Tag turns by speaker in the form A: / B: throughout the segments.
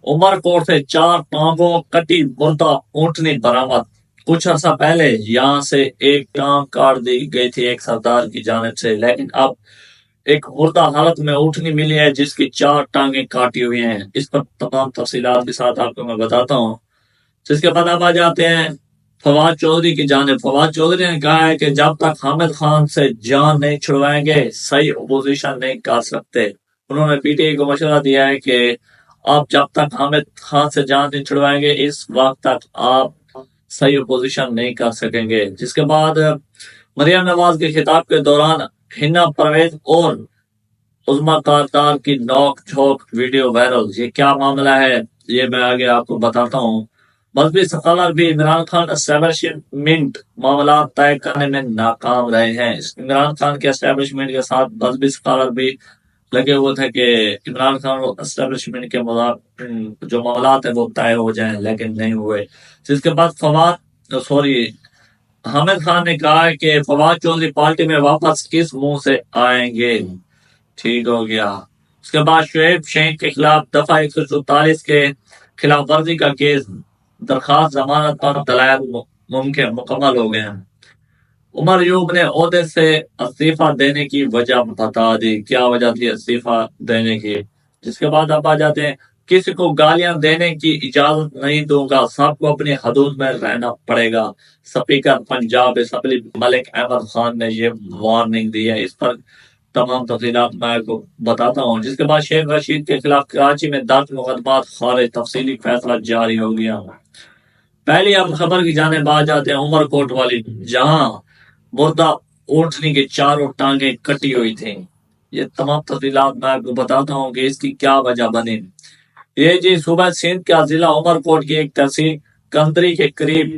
A: عمر کوٹ سے 4 ٹانگوں کٹی مردہ اونٹنی برآمد۔ کچھ عرصہ پہلے یہاں سے ایک ٹانگ کاٹ دی گئی تھی ایک سردار کی جانب سے، لیکن اب ایک مردہ حالت میں اونٹنی ملی ہے جس کی 4 ٹانگیں کاٹی ہوئی ہیں۔ اس پر تمام تفصیلات کے ساتھ آپ کو میں بتاتا ہوں۔ جس کے بعد اب آ جاتے ہیں فواد چودھری کی جانب۔ فواد چودھری نے کہا ہے کہ جب تک حامد خان سے جان نہیں چھڑوائیں گے صحیح اپوزیشن نہیں کر سکتے۔ انہوں نے پی ٹی آئی کو مشورہ دیا ہے کہ آپ جب تک حامد خان سے جان نہیں چھڑوائیں گے اس وقت تک آپ صحیح اپوزیشن نہیں کر سکیں گے۔ جس کے بعد مریم نواز کے خطاب کے دوران ہنا پرویز اور عظما کارتار کی نوک جھوک ویڈیو وائرل۔ یہ کیا معاملہ ہے یہ میں آگے آپ کو بتاتا ہوں۔ مذہبی سکالر بھی عمران خان اسٹیبلشمنٹ معاملات طے کرنے میں ناکام رہے ہیں۔ عمران خان کے اسٹیبلشمنٹ کے ساتھ مذہبی سکالر بھی لگے ہوئے تھے کہ عمران خان اور اسٹیبلشمنٹ کے جو معاملات ہیں وہ طے ہو جائیں، لیکن نہیں ہوئے۔ جس کے بعد حامد خان نے کہا ہے کہ فواد چودھری پارٹی میں واپس کس منہ سے آئیں گے۔ ٹھیک ہو گیا۔ اس کے بعد شعیب شہین کے خلاف دفعہ 144 کے خلاف ورزی کا کیس، درخواست ضمانت پر دلائل مکمل ہو گئے ہیں۔ عمر ایوب نے عہدے سے استعفیٰ دینے کی وجہ بتا دی۔ کیا وجہ تھی استعفیٰ دینے کی؟ جس کے بعد اب آ جاتے ہیں کسی کو گالیاں دینے کی اجازت نہیں دوں گا، سب کو اپنی حدود میں رہنا پڑے گا۔ سپیکر پنجاب اسمبلی ملک احمد خان نے یہ وارننگ دی ہے۔ اس پر تمام تفصیلات میں آپ کو بتاتا ہوں۔ جس کے بعد شیخ رشید کے خلاف کراچی میں درج مقدمات خارج، تفصیلی فیصلہ جاری ہو گیا۔ پہلی اب خبر کی جانب آ جاتے ہیں عمر کوٹ والی، جہاں مردہ اونٹنی کی 4 ٹانگیں کٹی ہوئی تھیں۔ یہ تمام تفصیلات میں آپ کو بتاتا ہوں کہ اس کی کیا وجہ بنی۔ یہ جی صوبہ سندھ کا ضلع عمر کوٹ کی ایک تحصیل کندری کے قریب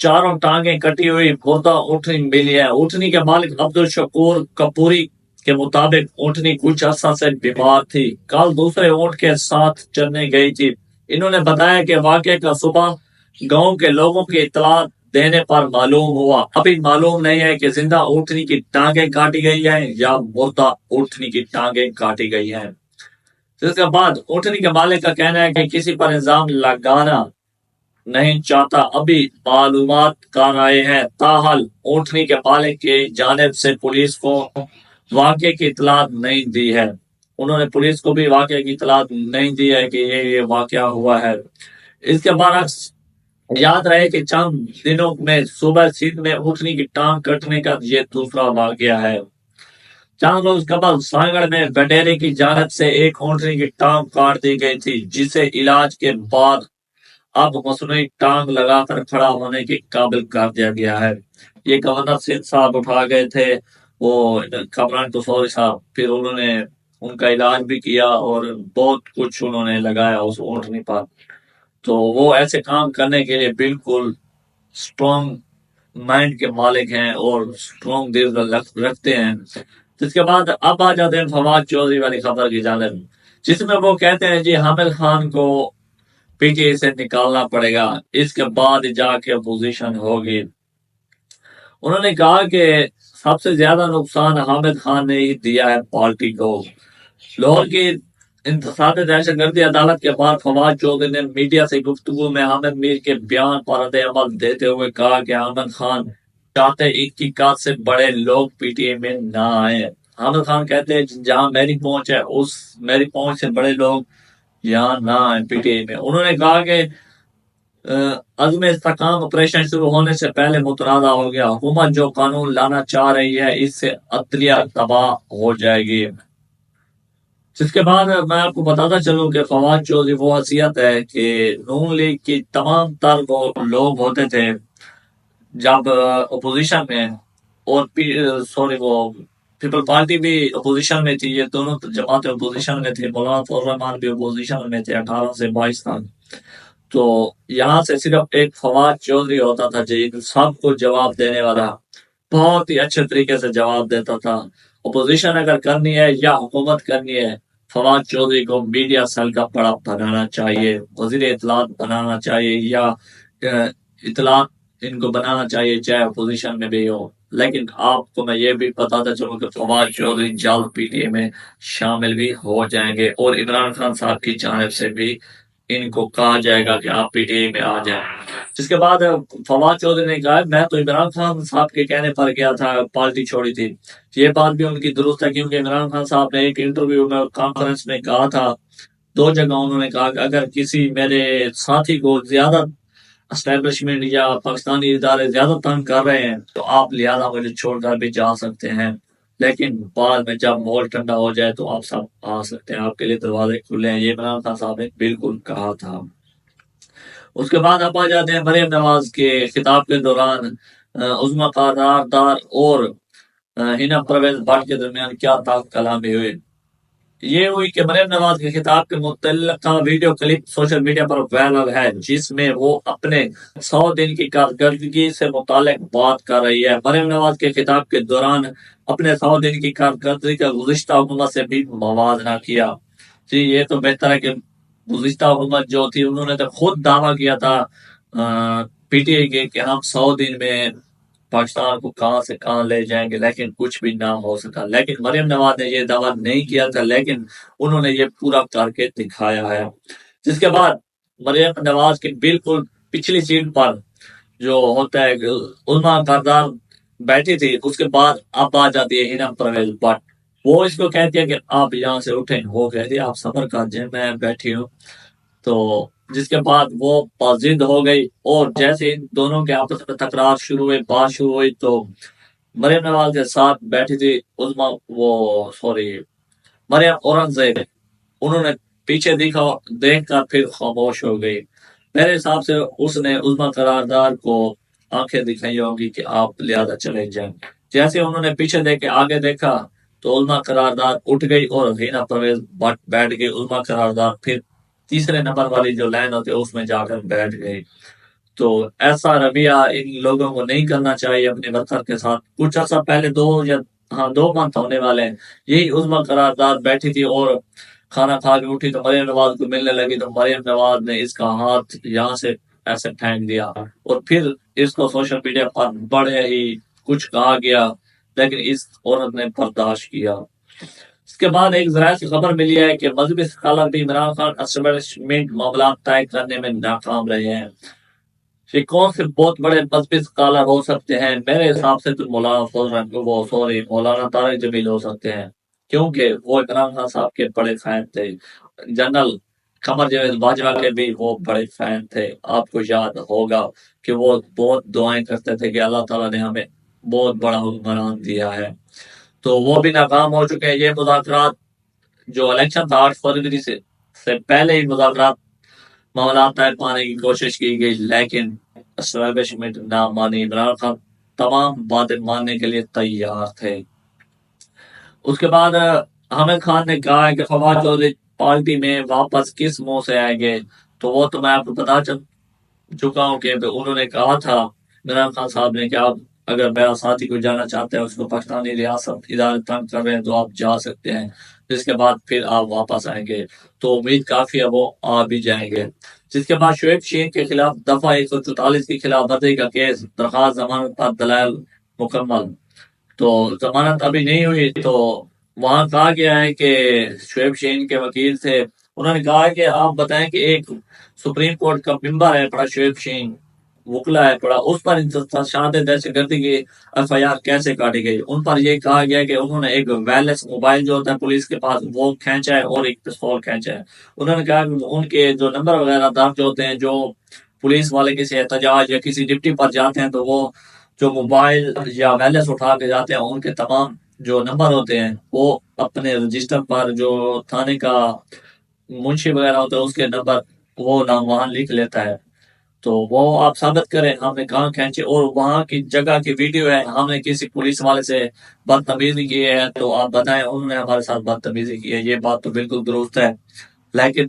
A: 4 ٹانگیں کٹی ہوئی مردہ اونٹنی ملی ہے۔ اونٹنی کے مالک عبدالشکور کپوری کے مطابق اونٹنی کچھ عرصہ سے بیمار تھی، کل دوسرے اونٹ کے ساتھ چرنے گئی تھی۔ انہوں نے بتایا کہ واقعے کا صبح گاؤں کے لوگوں کی اطلاع دینے پر معلوم ہوا۔ ابھی معلوم نہیں ہے کہ زندہ اونٹنی کی ٹانگیں کاٹی گئی ہیں یا مردہ اونٹنی کی ٹانگیں کاٹی گئی ہیں۔ اس کے بعد اونٹنی کے مالک کا کہنا ہے کہ کسی پر الزام لگانا نہیں چاہتا، ابھی معلومات کر رہے ہیں۔ تاحال اونٹنی کے مالک کی جانب سے پولیس کو واقعے کی اطلاع نہیں دی ہے۔ انہوں نے پولیس کو بھی واقعے کی اطلاع نہیں دی ہے کہ یہ واقعہ ہوا ہے۔ اس کے برعکس یاد رہے کہ چند دنوں میں صوبہ سندھ میں اونٹنی کی ٹانگ کٹنے کا یہ دوسرا واقعہ ہے۔ چند روز قبل سانگڑ میں گڈیرے کی جانب سے ایک اونٹنی کی ٹانگ کاٹ دی گئی تھی، جسے علاج کے بعد اب مصنوعی ٹانگ لگا کر کھڑا ہونے کے قابل کر دیا گیا ہے۔ یہ گورنر سندھ صاحب اٹھا گئے تھے، وہ کامران قصوری صاحب، پھر انہوں نے ان کا علاج بھی کیا اور بہت کچھ انہوں نے لگایا اس اونٹنی پر۔ تو وہ ایسے کام کرنے کے لیے بالکل سٹرونگ مائنڈ کے مالک ہیں اور سٹرونگ دل رکھتے ہیں۔ جس کے بعد اب آ جاتے ہیں فواد چودھری والی خبر کی جانب، جس میں وہ کہتے ہیں جی حامد خان کو پی ٹی آئی سے نکالنا پڑے گا، اس کے بعد جا کے اپوزیشن ہوگی۔ انہوں نے کہا کہ سب سے زیادہ نقصان حامد خان نے ہی دیا ہے پارٹی کو۔ لاہور کی انتخابی دہشت گردی عدالت کے بعد فواد چودھری نے میڈیا سے گفتگو میں حامد میر کے بیان پر رد عمل دیتے ہوئے کہا کہ حامد خان چاہتے 21 سے بڑے لوگ پی ٹی آئی میں نہ آئے۔ حامد خان کہتے ہیں جہاں میری پہنچ ہے اس میری پہنچ سے بڑے لوگ یہاں نہ آئے پی ٹی آئی میں۔ انہوں نے کہا کہ عزم استحکام آپریشن شروع ہونے سے پہلے متنازع ہو گیا، حکومت جو قانون لانا چاہ رہی ہے اس سے عدلیہ تباہ ہو جائے گی۔ جس کے بعد میں آپ کو بتاتا چلوں کہ فواد چودھری وہ حیثیت ہے کہ نون لیگ کی تمام تر وہ لوگ ہوتے تھے جب اپوزیشن میں، اور وہ پیپل پارٹی بھی اپوزیشن میں تھی، یہ دونوں جماعتیں اپوزیشن میں تھے، مولانا فضل الرحمان بھی اپوزیشن میں تھے 18 سے 22 تک۔ تو یہاں سے صرف ایک فواد چودھری ہوتا تھا جو سب کو جواب دینے والا، بہت ہی اچھے طریقے سے جواب دیتا تھا۔ اپوزیشن اگر کرنی ہے یا حکومت کرنی ہے، فواد چودھری کو میڈیا سیل کا بڑا بنانا چاہیے، وزیر اطلاعات بنانا چاہیے، یا اطلاعات ان کو بنانا چاہیے چاہے اپوزیشن میں بھی ہو۔ لیکن آپ کو میں یہ بھی بتاتا چلوں کہ فواد چودھری جلد پی ٹی اے میں شامل بھی ہو جائیں گے، اور عمران خان صاحب کی جانب سے بھی ان کو کہا جائے گا کہ آپ پی ٹی اے میں آ جائیں۔ جس کے بعد فواد چودھری نے کہا میں تو عمران خان صاحب کے کہنے پر گیا تھا، پارٹی چھوڑی تھی۔ یہ بات بھی ان کی درست ہے، کیونکہ عمران خان صاحب نے ایک انٹرویو میں کانفرنس میں کہا تھا، دو جگہ انہوں نے کہا کہ اگر کسی میرے ساتھی کو زیادہ اسٹیبلشمنٹ یا پاکستانی ادارے زیادہ تنگ کر رہے ہیں تو آپ لہٰذا مجھے چھوڑ کر بھی جا سکتے ہیں، لیکن بعد میں جب ماحول ٹھنڈا ہو جائے تو آپ سب آ سکتے ہیں، آپ کے لیے دروازے کھلے ہیں۔ یہ عمران خان صاحب نے بالکل کہا تھا۔ اس کے بعد آپ آ جاتے ہیں مریم نواز کے خطاب کے دوران عظمی قرارداد اور ہنا پرویز بٹ کے درمیان کیا تاک کلامی ہوئی۔ یہ ہوئی کہ مریم نواز کے خطاب کے متعلق ویڈیو کلپ سوشل میڈیا پر وائرل ہے، جس میں وہ اپنے 100 دن کی کارکردگی سے متعلق بات کر رہی ہے۔ مریم نواز کے خطاب کے دوران اپنے 100 دن کی کارکردگی کا گزشتہ حکومت سے بھی موازنہ کیا۔ جی یہ تو بہتر ہے کہ گزشتہ حکومت جو تھی انہوں نے تو خود دعویٰ کیا تھا پی ٹی اے کے کہ ہم 100 دن میں پاکستان کو کہاں سے کہاں لے جائیں گے، لیکن کچھ بھی نہ ہو سکا۔ لیکن مریم نواز نے یہ دعویٰ نہیں کیا تھا، لیکن انہوں نے یہ پورا کر کے دکھایا ہے۔ جس کے بعد مریم نواز کی بالکل پچھلی سیٹ پر جو ہوتا ہے عظمی قرارداد بیٹھی تھی، اس کے بعد اب آ جاتی ہے ہنا پرویز بٹ۔ وہ اس کو کہتی ہے کہ آپ یہاں سے اٹھیں، وہ کہتی ہے آپ صبر کر جائیں، میں بیٹھی ہوں۔ تو جس کے بعد وہ ضد ہو گئی، اور جیسے ان دونوں کے آپس میں تکرار شروع ہوئی، بات شروع ہوئی، تو مریم نواز کے ساتھ بیٹھی تھی مریم اورنگزیب، انہوں نے پیچھے دیکھ کر پھر خاموش ہو گئی۔ میرے حساب سے اس نے عظمی قرارداد کو آنکھیں دکھائی ہوں گی کہ آپ لہٰذا چلے جائیں۔ جیسے انہوں نے پیچھے دیکھ کے آگے دیکھا تو عظمی قرارداد اٹھ گئی اور ہنا پرویز بٹ بیٹھ گئی۔ عظمی قرارداد پھر تیسرے نمبر والی جو لائن ہوتی ہے اس میں جا کر بیٹھ گئی۔ تو ایسا رویہ ان لوگوں کو نہیں کرنا چاہیے اپنے ورکر کے ساتھ۔ کچھ عرصہ پہلے 2 منتھ ہونے والے ہیں، یہی عظمی قرارداد بیٹھی تھی اور کھانا کھا کے اٹھی تو مریم نواز کو ملنے لگی، تو مریم نواز نے اس کا ہاتھ یہاں سے ایسے پھینک دیا، اور پھر اس کو سوشل میڈیا پر بڑے ہی کچھ کہا گیا، لیکن اس عورت نے برداشت کیا۔ اس کے بعد ایک ذرائع سے خبر ملی ہے کہ مذہبی اسکالر بھی عمران خان اسٹیبلشمنٹ معاملات طے کرنے میں ناکام رہے ہیں۔ یہ کون سے بہت بڑے مذہبی اسکالر ہو سکتے ہیں؟ میرے حساب سے تو مولانا طارق جمیل ہو سکتے ہیں، کیونکہ وہ عمران خان صاحب کے بڑے فین تھے۔ جنرل قمر جاوید باجوہ کے بھی وہ بڑے فین تھے۔ آپ کو یاد ہوگا کہ وہ بہت دعائیں کرتے تھے کہ اللہ تعالیٰ نے ہمیں بہت بڑا حکمران دیا ہے۔ تو وہ بھی ناکام ہو چکے ہیں۔ یہ مذاکرات جو الیکشن تھا 8 فروری سے پہلے ہی مذاکرات معاملات طے پانے کی کوشش کی گئی، لیکن اسٹیبلشمنٹ نہ مانی۔ عمران خان تمام باتیں ماننے کے لیے تیار تھے۔ اس کے بعد حامد خان نے کہا ہے کہ فواد چودھری پارٹی میں واپس کس منہ سے آئیں گے، تو وہ تو میں آپ کو بتا چکا ہوں کہ انہوں نے کہا تھا عمران خان صاحب نے کہ آپ اگر میرا ساتھی کو جانا چاہتے ہیں، اس کو پاکستانی ریاست ادارے تنگ کر رہے ہیں تو آپ جا سکتے ہیں، جس کے بعد پھر آپ واپس آئیں گے، تو امید کافی ہے وہ آ بھی جائیں گے۔ جس کے بعد شعیب شہین کے خلاف دفعہ 144 کی خلاف ورزی کا کیس، درخواست ضمانت پر دلائل مکمل۔ تو ضمانت ابھی نہیں ہوئی، تو وہاں کہا گیا ہے کہ شعیب شہین کے وکیل تھے، انہوں نے کہا کہ آپ بتائیں کہ ایک سپریم کورٹ کا ممبر ہے پڑا شعیب شہین، وکلا ہے پڑا، اس پر شہادت دہشت گردی کی ایف آئی آر کیسے کاٹی گئی؟ ان پر یہ کہا گیا کہ انہوں نے ایک وائرلیس موبائل جو ہوتا ہے پولیس کے پاس وہ کھینچا ہے اور ایک پستول کھینچا ہے۔ انہوں نے کہا کہ ان کے جو نمبر وغیرہ درج ہوتے ہیں، جو پولیس والے کسی احتجاج یا کسی ڈپٹی پر جاتے ہیں تو وہ جو موبائل یا وائرلیس اٹھا کے جاتے ہیں، ان کے تمام جو نمبر ہوتے ہیں وہ اپنے رجسٹر پر جو تھانے کا منشی وغیرہ ہوتا ہے اس کے نمبر وہ نام وہاں لکھ لیتا ہے۔ تو وہ آپ ثابت کریں ہم نے کہاں کھینچے، اور وہاں کی جگہ کی ویڈیو ہے، ہم نے کسی پولیس والے سے بدتمیزی کی ہے تو آپ بتائیں انہوں نے ہمارے ساتھ بدتمیزی کی ہے۔ یہ بات تو بالکل درست ہے، لیکن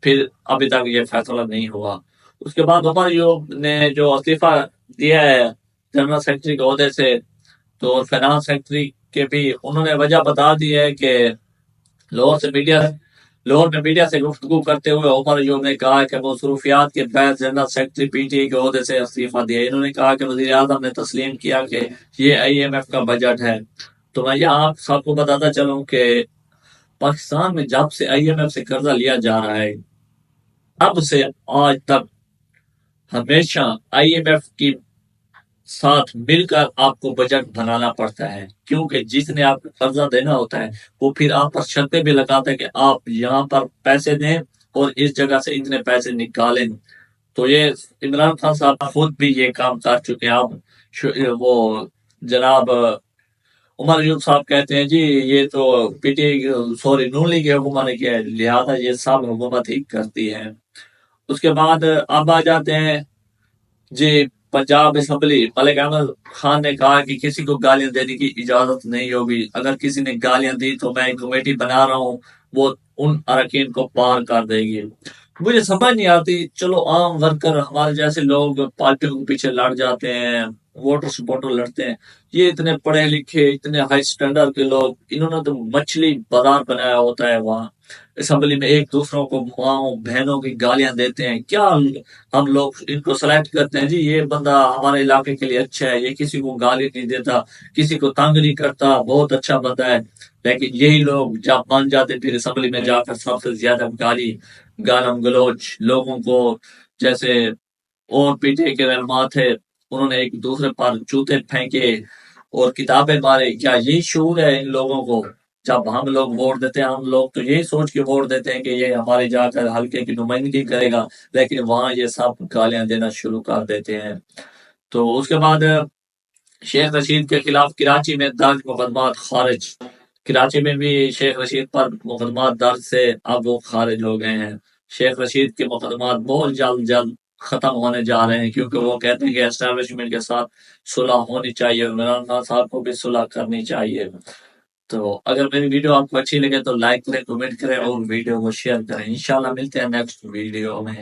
A: پھر ابھی تک یہ فیصلہ نہیں ہوا۔ اس کے بعد عمر ایوب نے جو استعفیٰ دیا ہے جنرل سیکرٹری کے عہدے سے، تو فائنانس سیکرٹری کے بھی انہوں نے وجہ بتا دی ہے کہ لاہور سے میڈیا لاہور میں میڈیا سے گفتگو کرتے ہوئے عمر ایوب نے کہا کہ مصروفیات کے باعث general secretary P T I کے عہدے سے استعفیٰ دیا۔ انہوں نے کہا کہ وزیر اعظم نے تسلیم کیا کہ یہ آئی ایم ایف کا بجٹ ہے۔ تو میں یہاں آپ سب کو بتاتا چلوں کہ پاکستان میں جب سے آئی ایم ایف سے قرضہ لیا جا رہا ہے، اب سے آج تک ہمیشہ آئی ایم ایف کی ساتھ مل کر آپ کو بجٹ بنانا پڑتا ہے، کیونکہ جس نے آپ کو قرضہ دینا ہوتا ہے وہ پھر آپ پر شرطیں بھی لگاتا ہے کہ آپ یہاں پر پیسے دیں اور اس جگہ سے اتنے پیسے نکالیں۔ تو یہ عمران خان صاحب خود بھی یہ کام کر چکے ہیں۔ اب وہ جناب عمر ایوب صاحب کہتے ہیں جی یہ تو پی ٹی سوری نون لیگ کی حکومت نے کیا ہے، لہٰذا یہ سب حکومت ہی کرتی ہے۔ اس کے بعد اب آ جاتے ہیں جی پنجاب اسمبلی۔ ملک احمد خان نے کہا کہ کسی کو گالیاں دینے کی اجازت نہیں ہوگی، اگر کسی نے گالیاں دی تو میں ایک کمیٹی بنا رہا ہوں، وہ ان اراکین کو پار کر دے گی۔ مجھے سمجھ نہیں آتی، چلو عام ورکر ہمارے جیسے لوگ پارٹیوں کے پیچھے لڑ جاتے ہیں، ووٹر سپورٹر لڑتے ہیں، یہ اتنے پڑھے لکھے اتنے ہائی سٹینڈرڈ کے لوگ، انہوں نے تو مچھلی بازار بنایا ہوتا ہے وہاں اسمبلی میں، ایک دوسروں کو ماؤں بہنوں کی گالیاں دیتے ہیں۔ کیا ہم لوگ ان کو سلیکٹ کرتے ہیں جی یہ بندہ ہمارے علاقے کے لیے اچھا ہے، یہ کسی کو گالی نہیں دیتا، کسی کو تنگ نہیں کرتا، بہت اچھا بندہ ہے، لیکن یہی لوگ جب مان جاتے پھر اسمبلی میں جا کر سب سے زیادہ گالم گلوچ لوگوں کو، جیسے اور پی ٹی آئی کے رہنما تھے انہوں نے ایک دوسرے پر جوتے پھینکے اور کتابیں مارے۔ کیا یہی شعور ہے ان لوگوں کو؟ جب ہم لوگ ووٹ دیتے ہیں، ہم لوگ تو یہی سوچ کے ووٹ دیتے ہیں کہ یہ ہمارے جا کر حلقے کی نمائندگی کرے گا، لیکن وہاں یہ سب گالیاں دینا شروع کر دیتے ہیں۔ تو اس کے بعد شیخ رشید کے خلاف کراچی میں درج مقدمات خارج۔ کراچی میں بھی شیخ رشید پر مقدمات درج سے اب وہ خارج ہو گئے ہیں۔ شیخ رشید کے مقدمات بہت جلد ختم ہونے جا رہے ہیں، کیونکہ وہ کہتے ہیں کہ اسٹیبلشمنٹ کے ساتھ صلح ہونی چاہیے، عمران خان صاحب کو بھی صلح کرنی چاہیے۔ تو اگر میری ویڈیو آپ کو اچھی لگے تو لائک کریں، کمنٹ کریں اور ویڈیو کو شیئر کریں۔ انشاءاللہ ملتے ہیں نیکسٹ ویڈیو میں۔